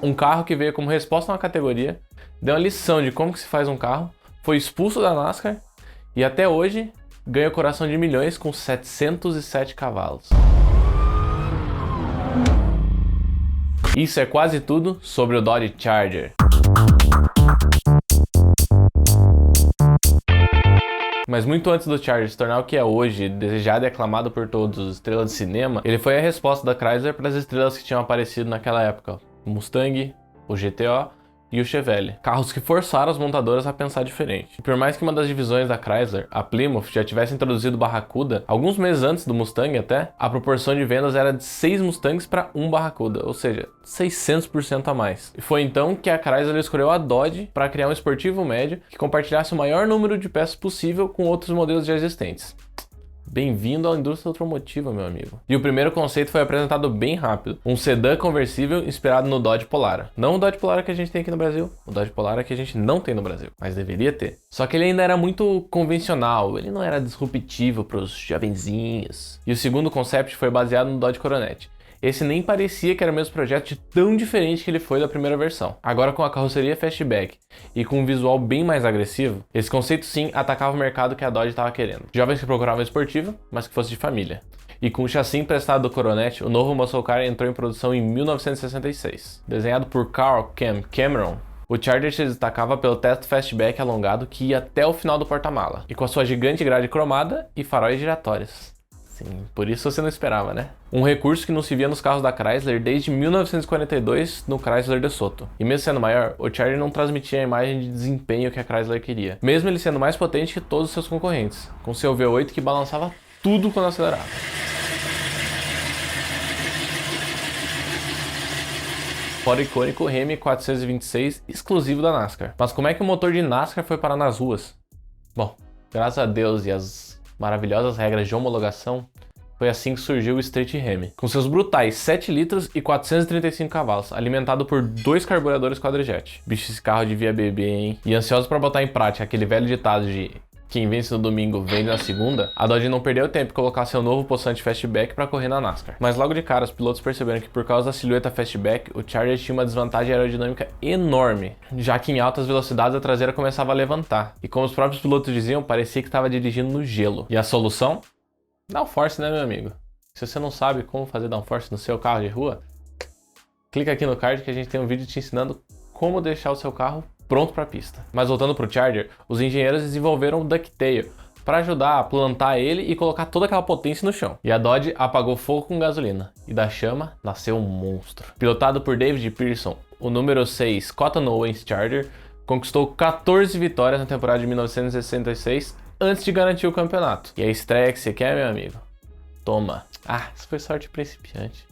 Um carro que veio como resposta a uma categoria, deu uma lição de como que se faz um carro, foi expulso da NASCAR e até hoje ganha o coração de milhões com 707 cavalos. Isso é quase tudo sobre o Dodge Charger. Mas muito antes do Charger se tornar o que é hoje, desejado e aclamado por todos, estrelas de cinema, ele foi a resposta da Chrysler para as estrelas que tinham aparecido naquela época. O Mustang, o GTO e o Chevelle. Carros que forçaram as montadoras a pensar diferente. E por mais que uma das divisões da Chrysler, a Plymouth, já tivesse introduzido o Barracuda, alguns meses antes do Mustang até, a proporção de vendas era de 6 Mustangs para 1 Barracuda, ou seja, 600% a mais. E foi então que a Chrysler escolheu a Dodge para criar um esportivo médio que compartilhasse o maior número de peças possível com outros modelos já existentes. Bem-vindo à indústria automotiva, meu amigo. E o primeiro conceito foi apresentado bem rápido. Um sedã conversível inspirado no Dodge Polara. Não o Dodge Polara que a gente tem aqui no Brasil, o Dodge Polara que a gente não tem no Brasil, mas deveria ter. Só que ele ainda era muito convencional, ele não era disruptivo para os jovenzinhos. E o segundo concept foi baseado no Dodge Coronet. Esse nem parecia que era o mesmo projeto de tão diferente que ele foi da primeira versão. Agora com a carroceria fastback e com um visual bem mais agressivo, esse conceito sim atacava o mercado que a Dodge estava querendo. Jovens que procuravam esportiva, mas que fosse de família. E com o chassi emprestado do Coronet, o novo muscle car entrou em produção em 1966. Desenhado por Carl Cameron, o Charger se destacava pelo teto fastback alongado que ia até o final do porta-mala, e com a sua gigante grade cromada e faróis giratórios. Sim, por isso você não esperava, né? Um recurso que não se via nos carros da Chrysler desde 1942 no Chrysler DeSoto. E mesmo sendo maior, o Charger não transmitia a imagem de desempenho que a Chrysler queria. Mesmo ele sendo mais potente que todos os seus concorrentes, com seu V8 que balançava tudo quando acelerava. Fora o icônico M426 exclusivo da NASCAR. Mas como é que o motor de NASCAR foi parar nas ruas? Bom, graças a Deus e as maravilhosas regras de homologação, foi assim que surgiu o Street Hemi, com seus brutais 7 litros e 435 cavalos, alimentado por 2 carburadores quadrijet. Bicho, esse carro devia beber, hein? E ansioso para botar em prática aquele velho ditado de quem vence no domingo vende na segunda, a Dodge não perdeu tempo em colocar seu novo possante fastback para correr na NASCAR. Mas logo de cara, os pilotos perceberam que por causa da silhueta fastback, o Charger tinha uma desvantagem aerodinâmica enorme, já que em altas velocidades a traseira começava a levantar. E como os próprios pilotos diziam, parecia que estava dirigindo no gelo. E a solução? Downforce, né, meu amigo? Se você não sabe como fazer downforce no seu carro de rua, clica aqui no card que a gente tem um vídeo te ensinando como deixar o seu carro pronto para a pista. Mas voltando para o Charger, os engenheiros desenvolveram o ducktail para ajudar a plantar ele e colocar toda aquela potência no chão. E a Dodge apagou fogo com gasolina, e da chama nasceu um monstro. Pilotado por David Pearson, o número 6 Cotton Owens Charger conquistou 14 vitórias na temporada de 1966 antes de garantir o campeonato. E a estreia que você quer, meu amigo? Toma. Ah, isso foi sorte principiante.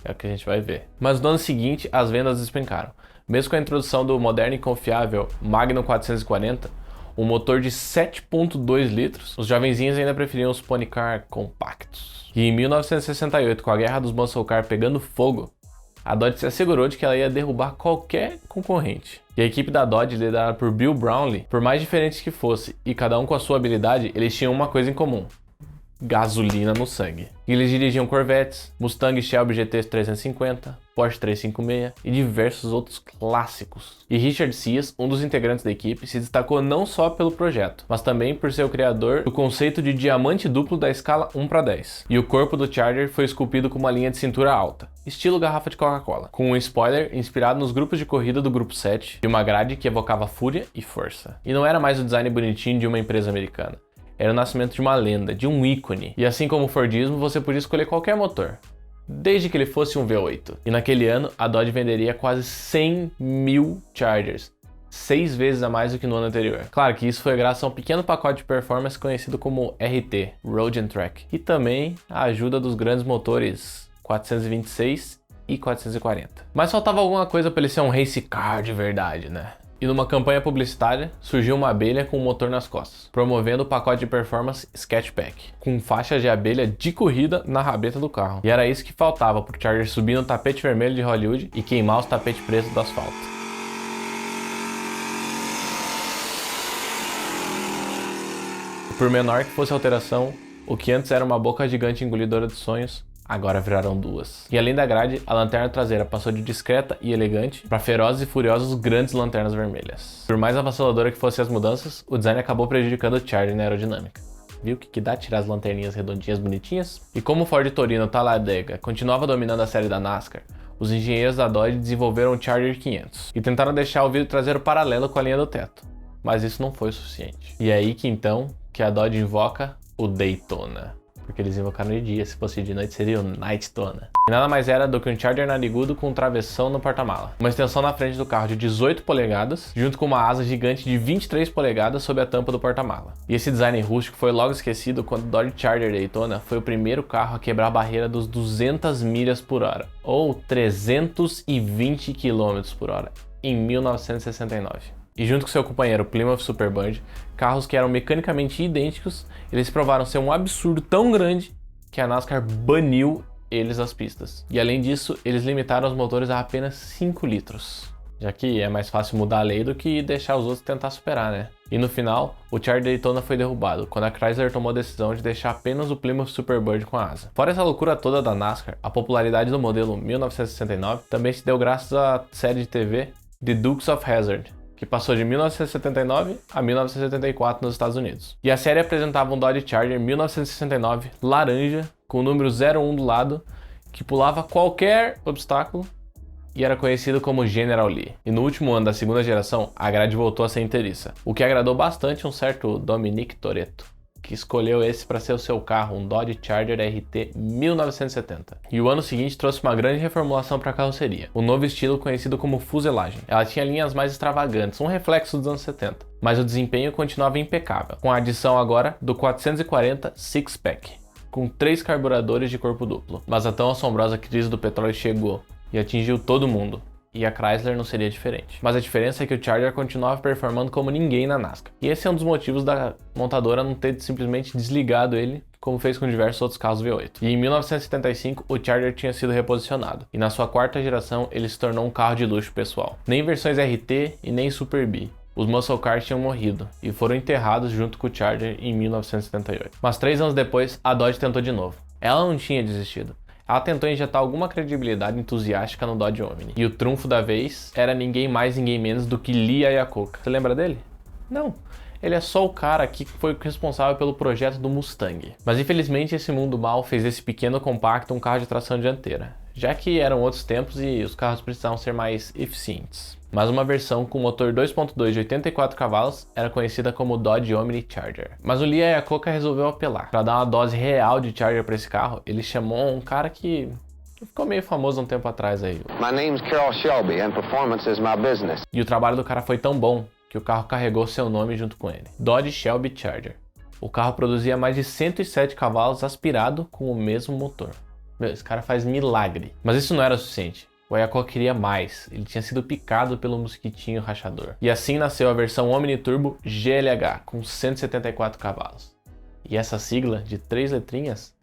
É o que a gente vai ver. Mas no ano seguinte, as vendas despencaram. Mesmo com a introdução do moderno e confiável Magnum 440, um motor de 7.2 litros, os jovenzinhos ainda preferiam os pony car compactos. E em 1968, com a guerra dos muscle car pegando fogo, a Dodge se assegurou de que ela ia derrubar qualquer concorrente. E a equipe da Dodge, liderada por Bill Brownlee, por mais diferentes que fosse, e cada um com a sua habilidade, eles tinham uma coisa em comum: gasolina no sangue. E eles dirigiam Corvettes, Mustang Shelby GT 350, Porsche 356 e diversos outros clássicos. E Richard Cias, um dos integrantes da equipe, se destacou não só pelo projeto, mas também por ser o criador do conceito de diamante duplo da escala 1:10. E o corpo do Charger foi esculpido com uma linha de cintura alta, estilo garrafa de Coca-Cola, com um spoiler inspirado nos grupos de corrida do Grupo 7 e uma grade que evocava fúria e força. E não era mais o design bonitinho de uma empresa americana. Era o nascimento de uma lenda, de um ícone. E assim como o Fordismo, você podia escolher qualquer motor, desde que ele fosse um V8. E naquele ano, a Dodge venderia quase 100 mil Chargers, 6 vezes a mais do que no ano anterior. Claro que isso foi graças a um pequeno pacote de performance conhecido como RT, Road and Track, e também a ajuda dos grandes motores 426 e 440. Mas faltava alguma coisa para ele ser um race car de verdade, né? E numa campanha publicitária, surgiu uma abelha com um motor nas costas, promovendo o pacote de performance Sketchpack, com faixas de abelha de corrida na rabeta do carro. E era isso que faltava pro Charger subir no tapete vermelho de Hollywood e queimar os tapetes pretos do asfalto. Por menor que fosse a alteração, o que antes era uma boca gigante engolidora de sonhos, agora viraram duas. E além da grade, a lanterna traseira passou de discreta e elegante para ferozes e furiosas grandes lanternas vermelhas. Por mais avassaladora que fossem as mudanças, o design acabou prejudicando o Charger na aerodinâmica. Viu o que dá tirar as lanterninhas redondinhas bonitinhas? E como o Ford Torino Talladega continuava dominando a série da NASCAR, os engenheiros da Dodge desenvolveram o Charger 500 e tentaram deixar o vidro traseiro paralelo com a linha do teto. Mas isso não foi o suficiente. E é aí que a Dodge invoca o Daytona. Porque eles invocaram de dia, se fosse de noite seria o Nighttona. E nada mais era do que um Charger narigudo com um travessão no porta-mala. Uma extensão na frente do carro de 18 polegadas, junto com uma asa gigante de 23 polegadas sob a tampa do porta-mala. E esse design rústico foi logo esquecido quando o Dodge Charger Daytona foi o primeiro carro a quebrar a barreira dos 200 milhas por hora, ou 320 km por hora, em 1969. E junto com seu companheiro Plymouth Superbird, carros que eram mecanicamente idênticos, eles provaram ser um absurdo tão grande que a NASCAR baniu eles das pistas. E além disso, eles limitaram os motores a apenas 5 litros. Já que é mais fácil mudar a lei do que deixar os outros tentar superar, né? E no final, o Charger Daytona foi derrubado, quando a Chrysler tomou a decisão de deixar apenas o Plymouth Superbird com asa. Fora essa loucura toda da NASCAR, a popularidade do modelo 1969 também se deu graças à série de TV The Dukes of Hazzard, que passou de 1979 a 1974 nos Estados Unidos. E a série apresentava um Dodge Charger 1969 laranja, com o número 01 do lado, que pulava qualquer obstáculo e era conhecido como General Lee. E no último ano da segunda geração, a grade voltou a ser inteiriça, o que agradou bastante um certo Dominic Toretto, que escolheu esse para ser o seu carro, um Dodge Charger RT 1970. E o ano seguinte trouxe uma grande reformulação para a carroceria, um novo estilo conhecido como fuselagem. Ela tinha linhas mais extravagantes, um reflexo dos anos 70, mas o desempenho continuava impecável, com a adição agora do 440 Six-Pack, com 3 carburadores de corpo duplo. Mas a tão assombrosa crise do petróleo chegou e atingiu todo mundo. E a Chrysler não seria diferente. Mas a diferença é que o Charger continuava performando como ninguém na NASCAR. E esse é um dos motivos da montadora não ter simplesmente desligado ele, como fez com diversos outros carros V8. E em 1975, o Charger tinha sido reposicionado. E na sua 4ª geração, ele se tornou um carro de luxo pessoal. Nem versões RT e nem Super B. Os muscle cars tinham morrido e foram enterrados junto com o Charger em 1978. Mas 3 anos depois, a Dodge tentou de novo. Ela não tinha desistido. Ela tentou injetar alguma credibilidade entusiástica no Dodge Omni. E o trunfo da vez era ninguém mais, ninguém menos do que Lee Iacocca. Você lembra dele? Não. Ele é só o cara que foi responsável pelo projeto do Mustang. Mas infelizmente esse mundo mal fez desse pequeno compacto um carro de tração dianteira, já que eram outros tempos e os carros precisavam ser mais eficientes. Mas uma versão com motor 2.2 de 84 cavalos era conhecida como Dodge Omni Charger. Mas o Lee Iacocca resolveu apelar. Para dar uma dose real de Charger para esse carro, ele chamou um cara que ficou meio famoso um tempo atrás aí. My name's Carroll Shelby and performance is my business. E o trabalho do cara foi tão bom que o carro carregou seu nome junto com ele. Dodge Shelby Charger. O carro produzia mais de 107 cavalos aspirado com o mesmo motor. Meu, esse cara faz milagre. Mas isso não era o suficiente. O Iacocca queria mais, ele tinha sido picado pelo mosquitinho rachador. E assim nasceu a versão Omni Turbo GLH, com 174 cavalos. E essa sigla, de 3 letrinhas,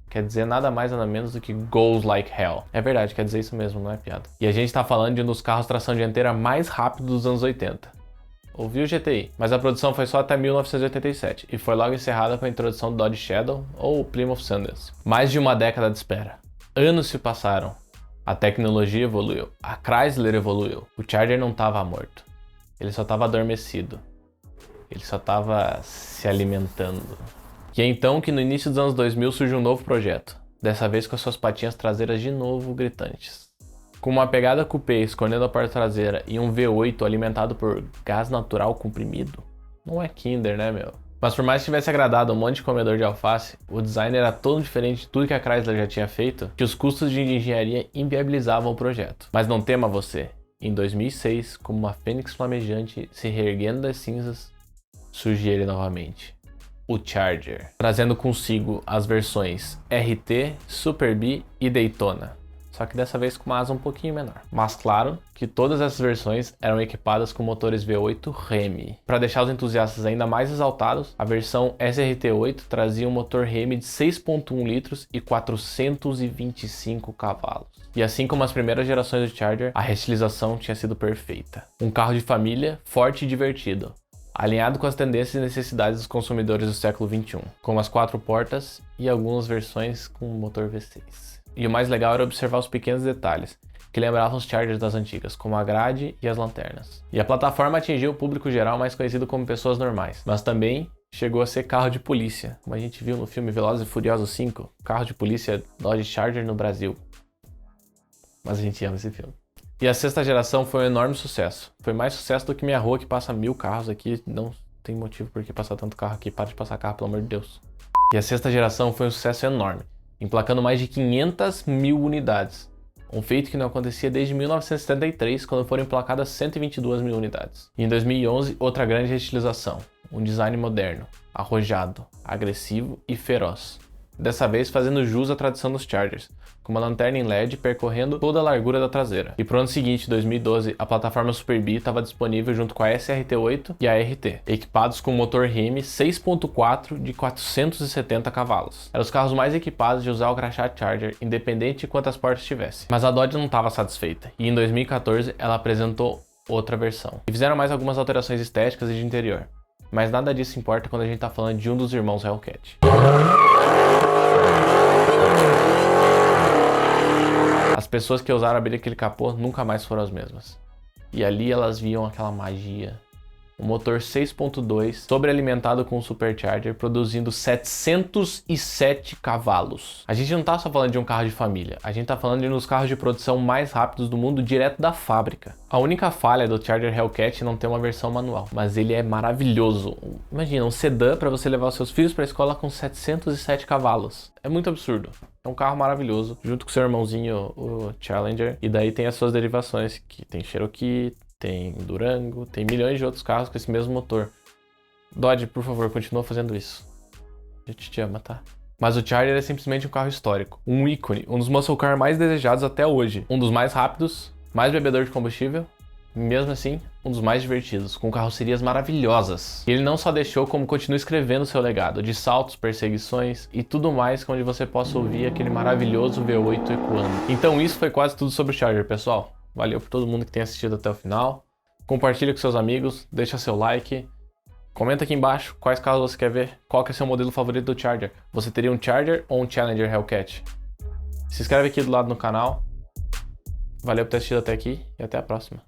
quer dizer nada mais nada menos do que Goes Like Hell. É verdade, quer dizer isso mesmo, não é piada. E a gente tá falando de um dos carros tração dianteira mais rápidos dos anos 80. Ouviu o GTI, mas a produção foi só até 1987 e foi logo encerrada com a introdução do Dodge Shadow ou Plymouth Sundance. Mais de uma década de espera. Anos se passaram. A tecnologia evoluiu, a Chrysler evoluiu. O Charger não estava morto, ele só estava adormecido. Ele só estava se alimentando. E é então que no início dos anos 2000 surge um novo projeto, dessa vez com as suas patinhas traseiras de novo gritantes. Com uma pegada coupé escondendo a porta traseira e um V8 alimentado por gás natural comprimido. Não é Kinder, né, meu? Mas por mais que tivesse agradado um monte de comedor de alface, o design era tão diferente de tudo que a Chrysler já tinha feito, que os custos de engenharia inviabilizavam o projeto. Mas não tema você, em 2006, como uma fênix flamejante se reerguendo das cinzas, surge ele novamente. O Charger, trazendo consigo as versões RT, Super B e Daytona. Só que dessa vez com uma asa um pouquinho menor. Mas claro que todas essas versões eram equipadas com motores V8 Hemi. Para deixar os entusiastas ainda mais exaltados, a versão SRT8 trazia um motor Hemi de 6.1 litros e 425 cavalos. E assim como as primeiras gerações do Charger, a restilização tinha sido perfeita. Um carro de família, forte e divertido, alinhado com as tendências e necessidades dos consumidores do século XXI, como as 4 portas e algumas versões com motor V6. E o mais legal era observar os pequenos detalhes, que lembravam os Chargers das antigas, como a grade e as lanternas. E a plataforma atingiu o público geral mais conhecido como pessoas normais, mas também chegou a ser carro de polícia, como a gente viu no filme Velozes e Furiosos 5, carro de polícia Dodge Charger no Brasil. Mas a gente ama esse filme. E a sexta geração foi um enorme sucesso. Foi mais sucesso do que minha rua, que passa 1000 carros aqui. Não tem motivo por que passar tanto carro aqui. Para de passar carro, pelo amor de Deus. E a sexta geração foi um sucesso enorme, emplacando mais de 500.000 unidades. Um feito que não acontecia desde 1973, quando foram emplacadas 122.000 unidades. E em 2011, outra grande reutilização. Um design moderno, arrojado, agressivo e feroz. Dessa vez fazendo jus à tradição dos Chargers, com uma lanterna em LED percorrendo toda a largura da traseira. E pro ano seguinte, 2012, a plataforma Super Bee estava disponível junto com a SRT8 e a RT, equipados com motor Hemi 6.4 de 470 cavalos. Eram os carros mais equipados de usar o crachá Charger, independente de quantas portas tivesse. Mas a Dodge não estava satisfeita, e em 2014 ela apresentou outra versão. E fizeram mais algumas alterações estéticas e de interior. Mas nada disso importa quando a gente tá falando de um dos irmãos Hellcat. As pessoas que ousaram abrir aquele capô nunca mais foram as mesmas. E ali elas viam aquela magia. Um motor 6.2 sobrealimentado com um supercharger produzindo 707 cavalos. A gente não tá só falando de um carro de família, a gente tá falando de um dos carros de produção mais rápidos do mundo direto da fábrica. A única falha do Charger Hellcat é não ter uma versão manual, mas ele é maravilhoso. Imagina, um sedã para você levar os seus filhos para a escola com 707 cavalos. É muito absurdo. É um carro maravilhoso, junto com seu irmãozinho, o Challenger, e daí tem as suas derivações, que tem Cherokee, tem Durango, tem milhões de outros carros com esse mesmo motor. Dodge, por favor, continua fazendo isso. A gente te ama, tá? Mas o Charger é simplesmente um carro histórico, um ícone, um dos muscle car mais desejados até hoje, um dos mais rápidos, mais bebedor de combustível, mesmo assim, um dos mais divertidos, com carrocerias maravilhosas. E ele não só deixou, como continua escrevendo seu legado, de saltos, perseguições e tudo mais, onde você possa ouvir aquele maravilhoso V8 ecoando. Então isso foi quase tudo sobre o Charger, pessoal. Valeu por todo mundo que tem assistido até o final. Compartilha com seus amigos, deixa seu like. Comenta aqui embaixo quais carros você quer ver, qual que é seu modelo favorito do Charger. Você teria um Charger ou um Challenger Hellcat? Se inscreve aqui do lado no canal. Valeu por ter assistido até aqui e até a próxima.